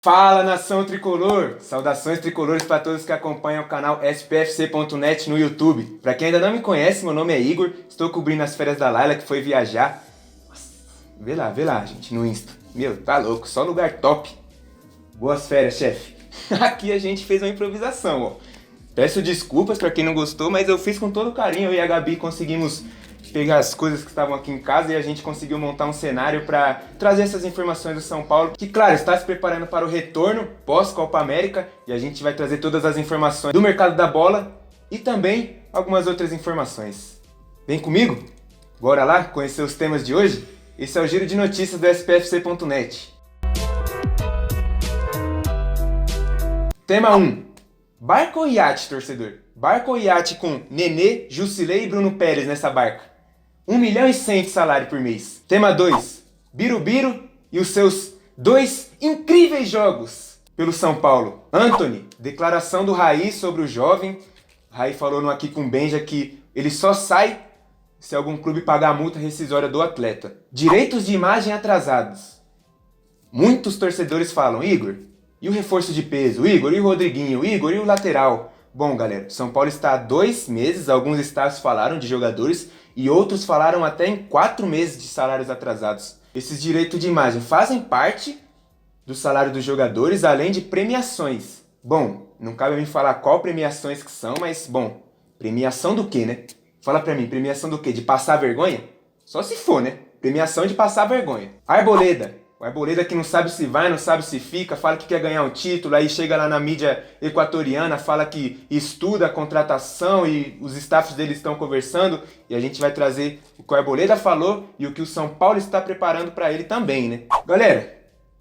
Fala, nação tricolor! Saudações tricolores para todos que acompanham o canal spfc.net no YouTube. Para quem ainda não me conhece, meu nome é Igor, estou cobrindo as férias da Laila que foi viajar. Nossa, vê lá, gente, no Insta. Meu, tá louco, só lugar top. Boas férias, chefe. Aqui a gente fez uma improvisação, ó. Peço desculpas para quem não gostou, mas eu fiz com todo carinho. Eu e a Gabi conseguimos pegar as coisas que estavam aqui em casa e a gente conseguiu montar um cenário para trazer essas informações do São Paulo, que, claro, está se preparando para o retorno pós-Copa América, e a gente vai trazer todas as informações do mercado da bola e também algumas outras informações. Vem comigo? Bora lá conhecer os temas de hoje? Esse é o Giro de Notícias do spfc.net. Tema 1. Barca ou iate, torcedor? Barca ou iate com Nenê, Jusilei e Bruno Pérez nessa barca? 1 milhão e 100 de salário por mês. Tema 2. Birubiru e os seus 2 incríveis jogos pelo São Paulo. Antony, declaração do Raí sobre o jovem. O Raí falou no Aqui com Benja que ele só sai se algum clube pagar a multa rescisória do atleta. Direitos de imagem atrasados. Muitos torcedores falam, Igor, e o reforço de peso? Igor, e o Rodriguinho? Igor, e o lateral? Bom, galera, São Paulo está há 2 meses, alguns estados falaram de jogadores e outros falaram até em 4 meses de salários atrasados. Esses direitos de imagem fazem parte do salário dos jogadores, além de premiações. Bom, não cabe a mim falar qual premiações que são, mas, bom, premiação do quê, né? Fala pra mim, premiação do quê? De passar vergonha? Só se for, né? Premiação de passar vergonha. Arboleda. O Arboleda que não sabe se vai, não sabe se fica, fala que quer ganhar um título, aí chega lá na mídia equatoriana, fala que estuda a contratação e os staffs dele estão conversando, e a gente vai trazer o que o Arboleda falou e o que o São Paulo está preparando para ele também, né? Galera,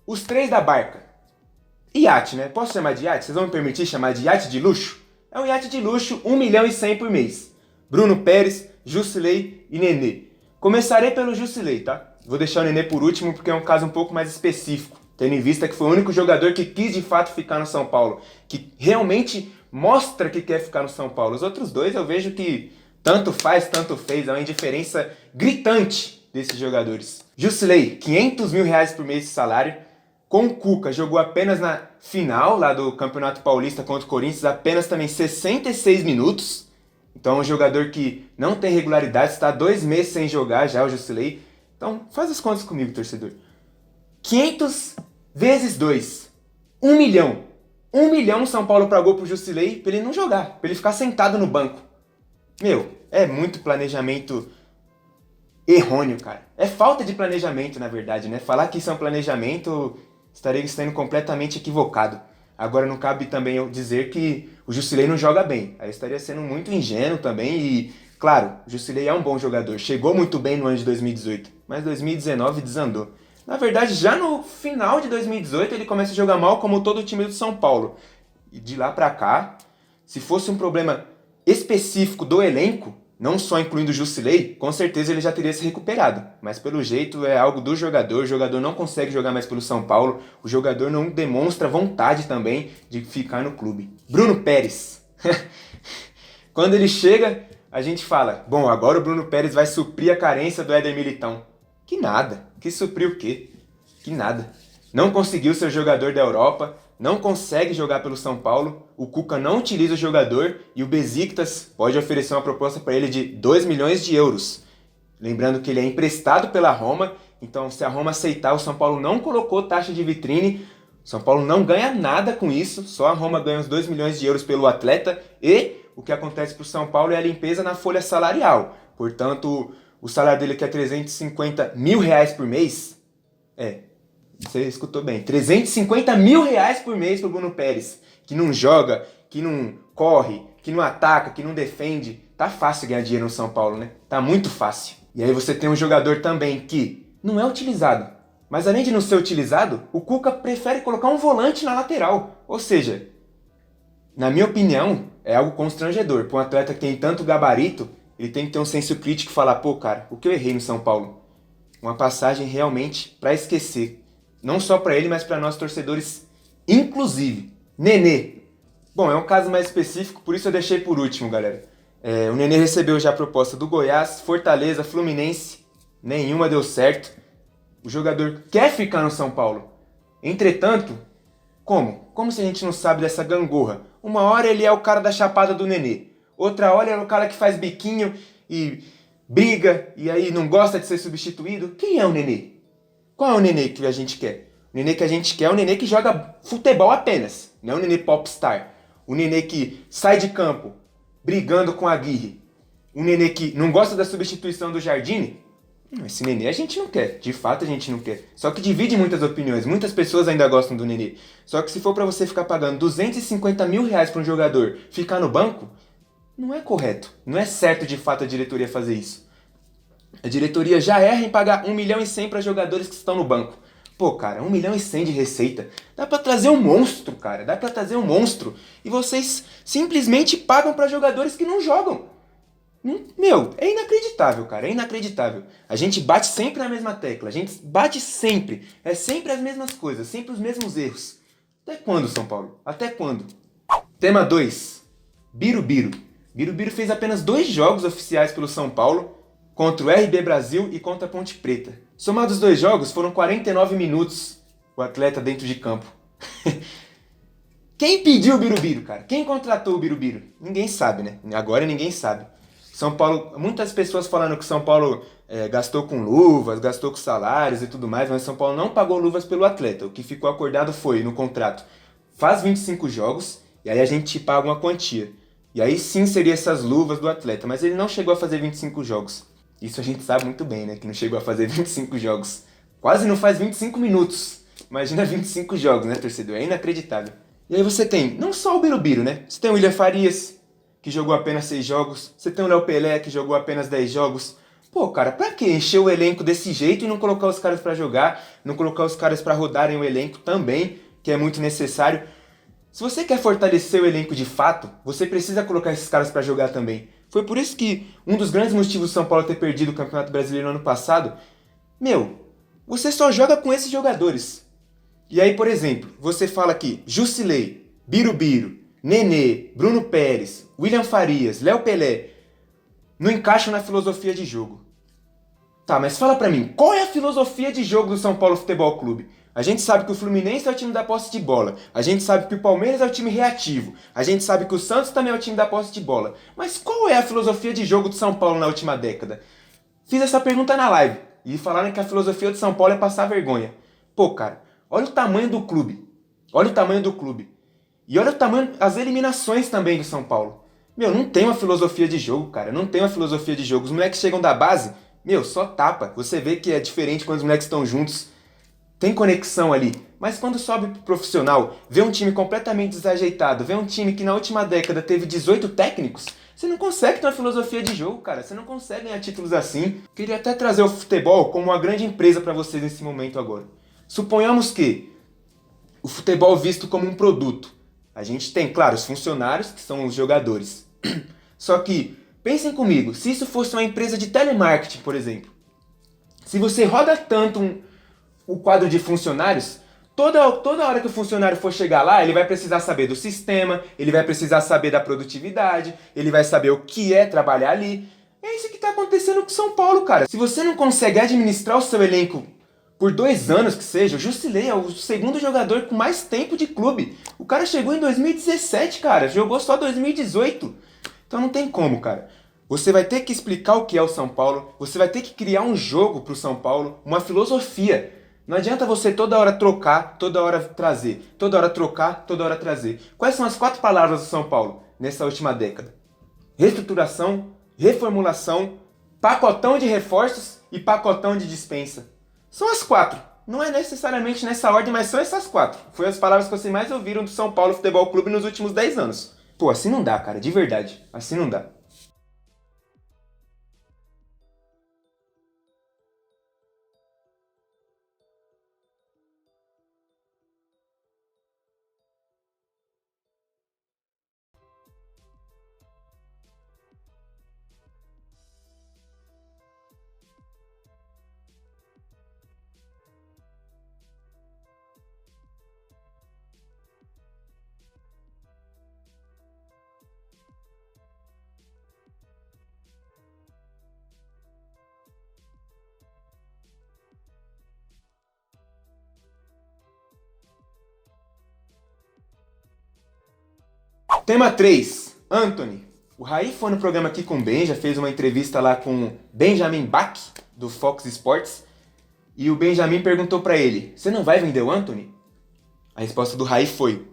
os 3 da barca. Iate, né? Posso chamar de iate? Vocês vão me permitir chamar de iate de luxo? É um iate de luxo, 1 milhão e 100 por mês. Bruno Pérez, Jusilei e Nenê. Começarei pelo Jusilei, tá? Vou deixar o Nenê por último porque é um caso um pouco mais específico, tendo em vista que foi o único jogador que quis de fato ficar no São Paulo, que realmente mostra que quer ficar no São Paulo. Os outros 2 eu vejo que tanto faz, tanto fez, é uma indiferença gritante desses jogadores. Jusilei, 500 mil reais por mês de salário. Com o Cuca, jogou apenas na final lá do Campeonato Paulista contra o Corinthians, apenas também 66 minutos. Então é um jogador que não tem regularidade, está 2 meses sem jogar já, o Jusilei. Então, faz as contas comigo, torcedor. 500 vezes 2. 1 milhão. 1 milhão São Paulo pagou pro Jusilei pra ele não jogar, pra ele ficar sentado no banco. Meu, é muito planejamento errôneo, cara. É falta de planejamento, na verdade, né? Falar que isso é um planejamento, estaria estando completamente equivocado. Agora não cabe também eu dizer que o Jusilei não joga bem. Aí estaria sendo muito ingênuo também e... Claro, o Jusilei é um bom jogador, chegou muito bem no ano de 2018, mas 2019 desandou. Na verdade, já no final de 2018 ele começa a jogar mal como todo o time do São Paulo. E de lá pra cá, se fosse um problema específico do elenco, não só incluindo o Jusilei, com certeza ele já teria se recuperado. Mas pelo jeito é algo do jogador, o jogador não consegue jogar mais pelo São Paulo, o jogador não demonstra vontade também de ficar no clube. Bruno Pérez. Quando ele chega... A gente fala, bom, agora o Bruno Pérez vai suprir a carência do Éder Militão. Que nada. Que suprir o quê? Que nada. Não conseguiu ser jogador da Europa, não consegue jogar pelo São Paulo, o Cuca não utiliza o jogador e o Besiktas pode oferecer uma proposta para ele de 2 milhões de euros. Lembrando que ele é emprestado pela Roma, então se a Roma aceitar, o São Paulo não colocou taxa de vitrine, o São Paulo não ganha nada com isso, só a Roma ganha os 2 milhões de euros pelo atleta e... O que acontece para o São Paulo é a limpeza na folha salarial. Portanto, o salário dele que é 350 mil reais por mês... Você escutou bem. 350 mil reais por mês para o Bruno Pérez. Que não joga, que não corre, que não ataca, que não defende. Tá fácil ganhar dinheiro no São Paulo, né? Tá muito fácil. E aí você tem um jogador também que não é utilizado. Mas além de não ser utilizado, o Cuca prefere colocar um volante na lateral. Ou seja... Na minha opinião, é algo constrangedor. Para um atleta que tem tanto gabarito, ele tem que ter um senso crítico e falar, pô, cara, o que eu errei no São Paulo? Uma passagem realmente para esquecer. Não só para ele, mas para nós torcedores, inclusive. Nenê. Bom, é um caso mais específico, por isso eu deixei por último, galera. O Nenê recebeu já a proposta do Goiás, Fortaleza, Fluminense. Nenhuma deu certo. O jogador quer ficar no São Paulo. Entretanto, Como? Como se a gente não sabe dessa gangorra? Uma hora ele é o cara da chapada do Nenê, outra hora ele é o cara que faz biquinho e briga e aí não gosta de ser substituído. Quem é o Nenê? Qual é o Nenê que a gente quer? O Nenê que a gente quer é o Nenê que joga futebol apenas, não é o Nenê popstar. O Nenê que sai de campo brigando com a Aguirre. O Nenê que não gosta da substituição do Jardine. Esse Nenê a gente não quer, de fato a gente não quer. Só que divide muitas opiniões, muitas pessoas ainda gostam do Nenê. Só que se for pra você ficar pagando 250 mil reais pra um jogador ficar no banco, não é correto. Não é certo de fato a diretoria fazer isso. A diretoria já erra em pagar 1 milhão e 100 para jogadores que estão no banco. Pô, cara, 1 milhão e 100 de receita. Dá pra trazer um monstro, cara. Dá pra trazer um monstro. E vocês simplesmente pagam pra jogadores que não jogam. Meu, é inacreditável, cara. É inacreditável. A gente bate sempre na mesma tecla. A gente bate sempre. É sempre as mesmas coisas. Sempre os mesmos erros. Até quando, São Paulo? Até quando? Tema 2. Birubiru. Birubiru fez apenas 2 jogos oficiais pelo São Paulo, contra o RB Brasil e contra a Ponte Preta. Somados os 2 jogos, foram 49 minutos o atleta dentro de campo. Quem pediu o Birubiru, cara? Quem contratou o Birubiru? Ninguém sabe, né? Agora ninguém sabe. São Paulo, muitas pessoas falando que São Paulo gastou com luvas, gastou com salários e tudo mais, mas São Paulo não pagou luvas pelo atleta. O que ficou acordado foi, no contrato, faz 25 jogos e aí a gente te paga uma quantia. E aí sim seria essas luvas do atleta, mas ele não chegou a fazer 25 jogos. Isso a gente sabe muito bem, né? Que não chegou a fazer 25 jogos. Quase não faz 25 minutos. Imagina 25 jogos, né, torcedor? É inacreditável. E aí você tem, não só o Birubiru, né? Você tem o William Farias, que jogou apenas 6 jogos. Você tem o Léo Pelé, que jogou apenas 10 jogos. Pô, cara, pra que encher o elenco desse jeito e não colocar os caras pra jogar? Não colocar os caras pra rodarem o elenco também, que é muito necessário. Se você quer fortalecer o elenco de fato, você precisa colocar esses caras pra jogar também. Foi por isso que um dos grandes motivos do São Paulo ter perdido o Campeonato Brasileiro no ano passado, você só joga com esses jogadores. E aí, por exemplo, você fala aqui, Jusilei, Birubiru, Nenê, Bruno Pérez, William Farias, Léo Pelé, não encaixam na filosofia de jogo. Tá, mas fala pra mim, qual é a filosofia de jogo do São Paulo Futebol Clube? A gente sabe que o Fluminense é o time da posse de bola, a gente sabe que o Palmeiras é o time reativo, a gente sabe que o Santos também é o time da posse de bola. Mas qual é a filosofia de jogo do São Paulo na última década? Fiz essa pergunta na live e falaram que a filosofia do São Paulo é passar vergonha. Pô, cara, olha o tamanho do clube. Olha o tamanho do clube. E olha o tamanho, as eliminações também do São Paulo. Não tem uma filosofia de jogo, cara. Não tem uma filosofia de jogo. Os moleques chegam da base, só tapa. Você vê que é diferente quando os moleques estão juntos. Tem conexão ali. Mas quando sobe pro profissional, vê um time completamente desajeitado, vê um time que na última década teve 18 técnicos, você não consegue ter uma filosofia de jogo, cara. Você não consegue ganhar títulos assim. Queria até trazer o futebol como uma grande empresa para vocês nesse momento agora. Suponhamos que o futebol visto como um produto. A gente tem, claro, os funcionários, que são os jogadores. Só que, pensem comigo, se isso fosse uma empresa de telemarketing, por exemplo. Se você roda tanto o quadro de funcionários, toda hora que o funcionário for chegar lá, ele vai precisar saber do sistema, ele vai precisar saber da produtividade, ele vai saber o que é trabalhar ali. É isso que está acontecendo com o São Paulo, cara. Se você não consegue administrar o seu elenco por 2 anos que seja, o Jusilei é o segundo jogador com mais tempo de clube. O cara chegou em 2017, cara, jogou só 2018. Então não tem como, cara. Você vai ter que explicar o que é o São Paulo, você vai ter que criar um jogo pro São Paulo, uma filosofia. Não adianta você toda hora trocar, toda hora trazer, toda hora trocar, toda hora trazer. Quais são as 4 palavras do São Paulo nessa última década? Reestruturação, reformulação, pacotão de reforços e pacotão de dispensa. São as 4. Não é necessariamente nessa ordem, mas são essas 4. Foi as palavras que vocês mais ouviram do São Paulo Futebol Clube nos últimos 10 anos. Pô, assim não dá, cara, de verdade. Assim não dá. Tema 3, Antony. O Raí foi no programa aqui com o Ben, já fez uma entrevista lá com Benjamin Bach, do Fox Sports, e o Benjamin perguntou pra ele, você não vai vender o Antony? A resposta do Raí foi,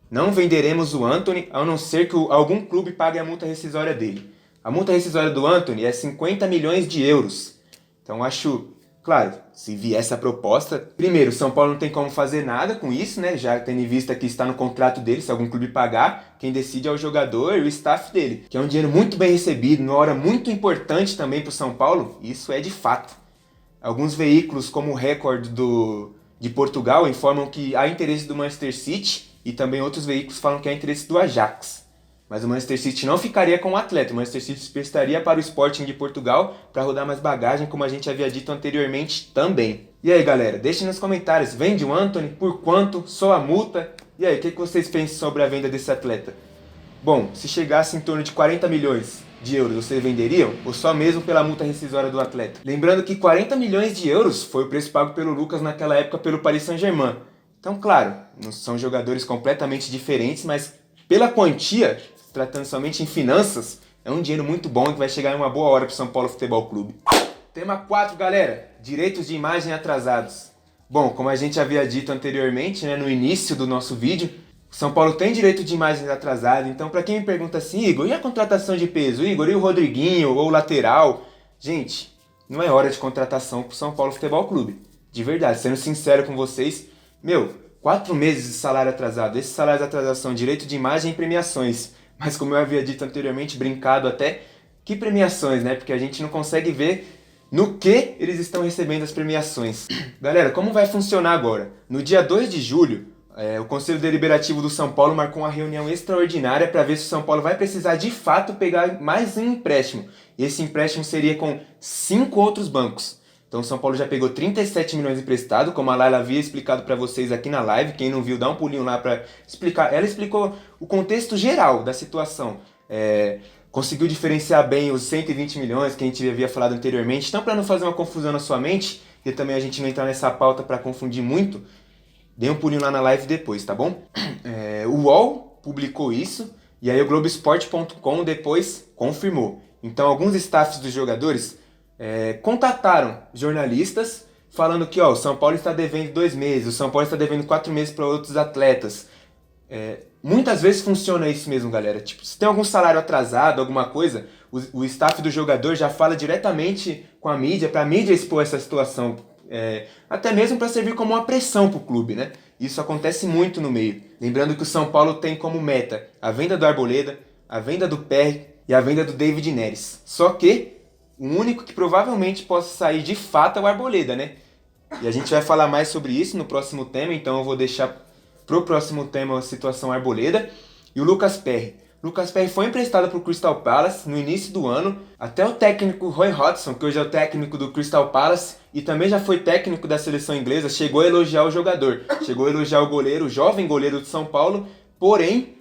não venderemos o Antony, a não ser que algum clube pague a multa rescisória dele. A multa rescisória do Antony é 50 milhões de euros. Então acho, claro, se vier essa proposta, primeiro, o São Paulo não tem como fazer nada com isso, né? Já tendo em vista que está no contrato dele, se algum clube pagar, quem decide é o jogador e o staff dele. Que é um dinheiro muito bem recebido, numa hora muito importante também para o São Paulo, isso é de fato. Alguns veículos, como o Record de Portugal, informam que há interesse do Manchester City e também outros veículos falam que há interesse do Ajax. Mas o Manchester City não ficaria com o atleta, o Manchester City prestaria para o Sporting de Portugal para rodar mais bagagem, como a gente havia dito anteriormente também. E aí galera, deixem nos comentários, vende o Antony? Por quanto? Só a multa? E aí, o que vocês pensam sobre a venda desse atleta? Bom, se chegasse em torno de 40 milhões de euros, vocês venderiam? Ou só mesmo pela multa rescisória do atleta? Lembrando que 40 milhões de euros foi o preço pago pelo Lucas naquela época pelo Paris Saint-Germain. Então, claro, não são jogadores completamente diferentes, mas pela quantia, tratando somente em finanças, é um dinheiro muito bom que vai chegar em uma boa hora para o São Paulo Futebol Clube. Tema 4, galera. Direitos de imagem atrasados. Bom, como a gente havia dito anteriormente, né, no início do nosso vídeo, o São Paulo tem direito de imagens atrasadas. Então, para quem me pergunta assim, Igor, e a contratação de peso? Igor, e o Rodriguinho ou o lateral? Gente, não é hora de contratação para o São Paulo Futebol Clube. De verdade, sendo sincero com vocês, 4 meses de salário atrasado. Esses salários atrasados são direito de imagem e premiações. Mas como eu havia dito anteriormente, brincado até, que premiações, né? Porque a gente não consegue ver no que eles estão recebendo as premiações. Galera, como vai funcionar agora? No dia 2 de julho, o Conselho Deliberativo do São Paulo marcou uma reunião extraordinária para ver se o São Paulo vai precisar de fato pegar mais um empréstimo. E esse empréstimo seria com 5 outros bancos. Então o São Paulo já pegou 37 milhões emprestado, como a Laila havia explicado para vocês aqui na live. Quem não viu, dá um pulinho lá para explicar. Ela explicou o contexto geral da situação. Conseguiu diferenciar bem os 120 milhões que a gente havia falado anteriormente. Então, para não fazer uma confusão na sua mente, e também a gente não entrar nessa pauta para confundir muito, dê um pulinho lá na live depois, tá bom? O UOL publicou isso, e aí o Globoesporte.com depois confirmou. Então, alguns staffs dos jogadores contataram jornalistas falando que o São Paulo está devendo 2 meses, o São Paulo está devendo 4 meses para outros atletas. Muitas vezes funciona isso mesmo, galera. Tipo, se tem algum salário atrasado, alguma coisa, o staff do jogador já fala diretamente com a mídia, para a mídia expor essa situação. Até mesmo para servir como uma pressão para o clube, né? Isso acontece muito no meio. Lembrando que o São Paulo tem como meta a venda do Arboleda, a venda do PR e a venda do David Neres. Só que o único que provavelmente possa sair de fato é o Arboleda, né? E a gente vai falar mais sobre isso no próximo tema, então eu vou deixar pro próximo tema a situação Arboleda. E o Lucas Perry. Lucas Perry foi emprestado para o Crystal Palace no início do ano. Até o técnico Roy Hodgson, que hoje é o técnico do Crystal Palace e também já foi técnico da seleção inglesa, chegou a elogiar o jogador. Chegou a elogiar o goleiro, o jovem goleiro do São Paulo. Porém,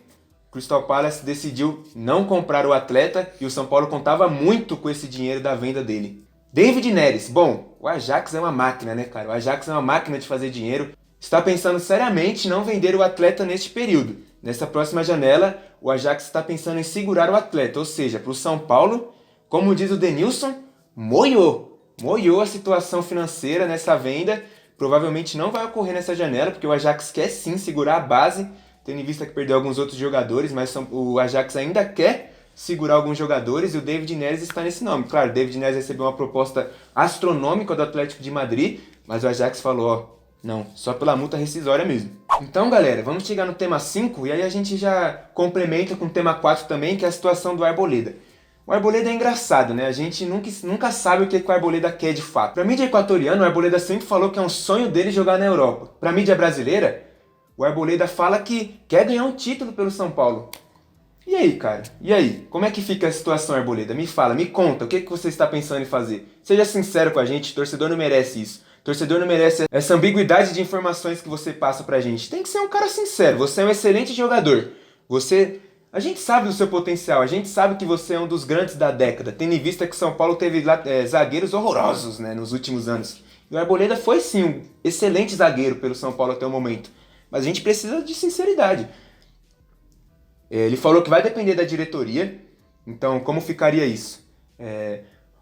o Crystal Palace decidiu não comprar o atleta e o São Paulo contava muito com esse dinheiro da venda dele. David Neres. Bom, o Ajax é uma máquina, né, cara? O Ajax é uma máquina de fazer dinheiro. Está pensando seriamente em não vender o atleta neste período. Nessa próxima janela, o Ajax está pensando em segurar o atleta, ou seja, para o São Paulo, como diz o Denilson, moiou a situação financeira nessa venda. Provavelmente não vai ocorrer nessa janela, porque o Ajax quer sim segurar a base, tendo em vista que perdeu alguns outros jogadores, mas o Ajax ainda quer segurar alguns jogadores e o David Neres está nesse nome. Claro, o David Neres recebeu uma proposta astronômica do Atlético de Madrid, mas o Ajax falou, não, só pela multa rescisória mesmo. Então, galera, vamos chegar no tema 5 e aí a gente já complementa com o tema 4 também, que é a situação do Arboleda. O Arboleda é engraçado, né? A gente nunca sabe o que o Arboleda quer de fato. Pra mídia equatoriana, o Arboleda sempre falou que é um sonho dele jogar na Europa. Pra mídia brasileira, o Arboleda fala que quer ganhar um título pelo São Paulo. E aí, cara? E aí? Como é que fica a situação, Arboleda? Me fala, me conta, o que você está pensando em fazer? Seja sincero com a gente, torcedor não merece isso. Torcedor não merece essa ambiguidade de informações que você passa pra gente. Tem que ser um cara sincero. Você é um excelente jogador. A gente sabe do seu potencial. A gente sabe que você é um dos grandes da década. Tendo em vista que São Paulo teve zagueiros horrorosos, né, nos últimos anos. E o Arboleda foi sim um excelente zagueiro pelo São Paulo até o momento. Mas a gente precisa de sinceridade. Ele falou que vai depender da diretoria. Então, como ficaria isso?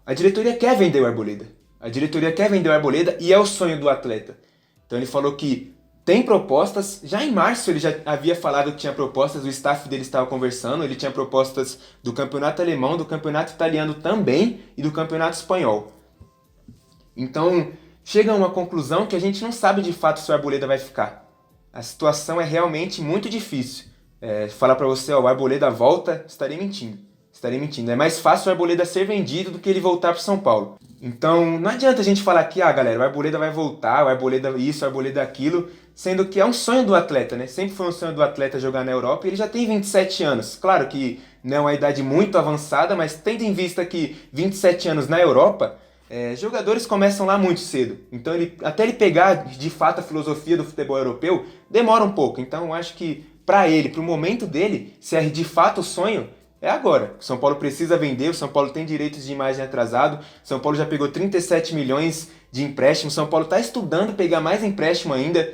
A diretoria quer vender o Arboleda. A diretoria quer vender o Arboleda e é o sonho do atleta. Então ele falou que tem propostas. Já em março ele já havia falado que tinha propostas, o staff dele estava conversando. Ele tinha propostas do campeonato alemão, do campeonato italiano também e do campeonato espanhol. Então chega a uma conclusão que a gente não sabe de fato se o Arboleda vai ficar. A situação é realmente muito difícil. Falar pra você, ó, o Arboleda volta, estarei mentindo. Estarei mentindo. É mais fácil o Arboleda ser vendido do que ele voltar pro São Paulo. Então, não adianta a gente falar que, galera, o Arboleda vai voltar, o Arboleda isso, o Arboleda aquilo, sendo que é um sonho do atleta, né? Sempre foi um sonho do atleta jogar na Europa e ele já tem 27 anos. Claro que não é uma idade muito avançada, mas tendo em vista que 27 anos na Europa, jogadores começam lá muito cedo. Então, até ele pegar de fato a filosofia do futebol europeu, demora um pouco. Então, eu acho que para ele, pro momento dele, se é de fato o sonho, é agora. O São Paulo precisa vender, o São Paulo tem direitos de imagem atrasado, o São Paulo já pegou 37 milhões de empréstimo, o São Paulo está estudando pegar mais empréstimo ainda.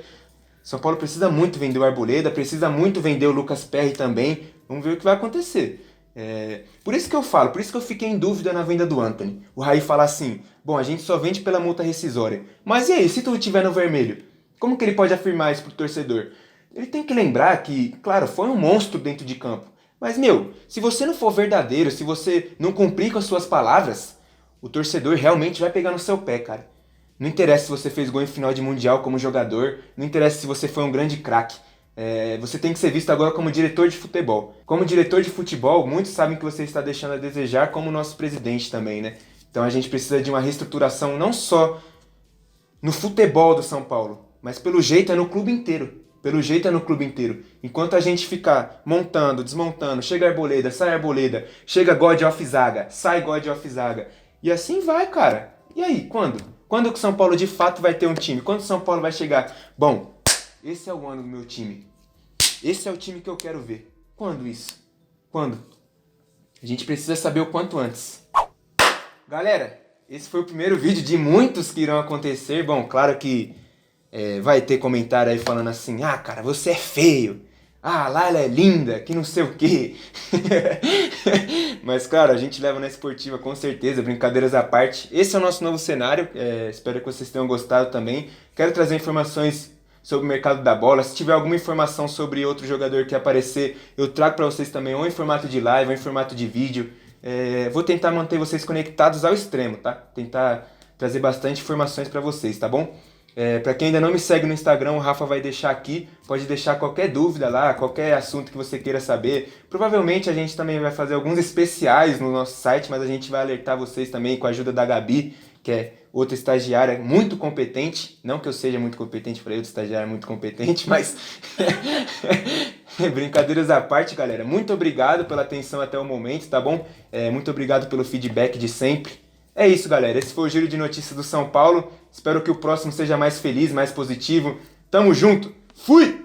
O São Paulo precisa muito vender o Arboleda, precisa muito vender o Lucas Perry também. Vamos ver o que vai acontecer. Por isso que eu falo, por isso que eu fiquei em dúvida na venda do Antony. O Raí fala assim, bom, a gente só vende pela multa rescisória. Mas e aí, se tudo estiver no vermelho? Como que ele pode afirmar isso pro torcedor? Ele tem que lembrar que, claro, foi um monstro dentro de campo. Mas, se você não for verdadeiro, se você não cumprir com as suas palavras, o torcedor realmente vai pegar no seu pé, cara. Não interessa se você fez gol em final de Mundial como jogador, não interessa se você foi um grande craque. Você tem que ser visto agora como diretor de futebol. Como diretor de futebol, muitos sabem que você está deixando a desejar, como o nosso presidente também, né? Então a gente precisa de uma reestruturação não só no futebol do São Paulo, mas pelo jeito é no clube inteiro. Pelo jeito é no clube inteiro. Enquanto a gente ficar montando, desmontando, chega Arboleda, sai Arboleda, chega God of Zaga, sai God of Zaga. E assim vai, cara. E aí, quando? Quando que o São Paulo de fato vai ter um time? Quando o São Paulo vai chegar? Bom, esse é o ano do meu time. Esse é o time que eu quero ver. Quando isso? Quando? A gente precisa saber o quanto antes. Galera, esse foi o primeiro vídeo de muitos que irão acontecer. Bom, claro que vai ter comentário aí falando assim, cara, você é feio. Lá ela é linda, que não sei o quê. Mas, cara, a gente leva na esportiva com certeza, brincadeiras à parte. Esse é o nosso novo cenário, espero que vocês tenham gostado também. Quero trazer informações sobre o mercado da bola. Se tiver alguma informação sobre outro jogador que aparecer, eu trago para vocês também, ou em formato de live, ou em formato de vídeo. Vou tentar manter vocês conectados ao extremo, tá? Tentar trazer bastante informações para vocês, tá bom? Para quem ainda não me segue no Instagram, o Rafa vai deixar aqui. Pode deixar qualquer dúvida lá, qualquer assunto que você queira saber. Provavelmente a gente também vai fazer alguns especiais no nosso site, mas a gente vai alertar vocês também com a ajuda da Gabi, que é outra estagiária muito competente. Não que eu seja muito competente, para outra estagiária muito competente, mas brincadeiras à parte, galera. Muito obrigado pela atenção até o momento, tá bom? Muito obrigado pelo feedback de sempre. É isso, galera. Esse foi o Giro de Notícias do São Paulo. Espero que o próximo seja mais feliz, mais positivo. Tamo junto. Fui!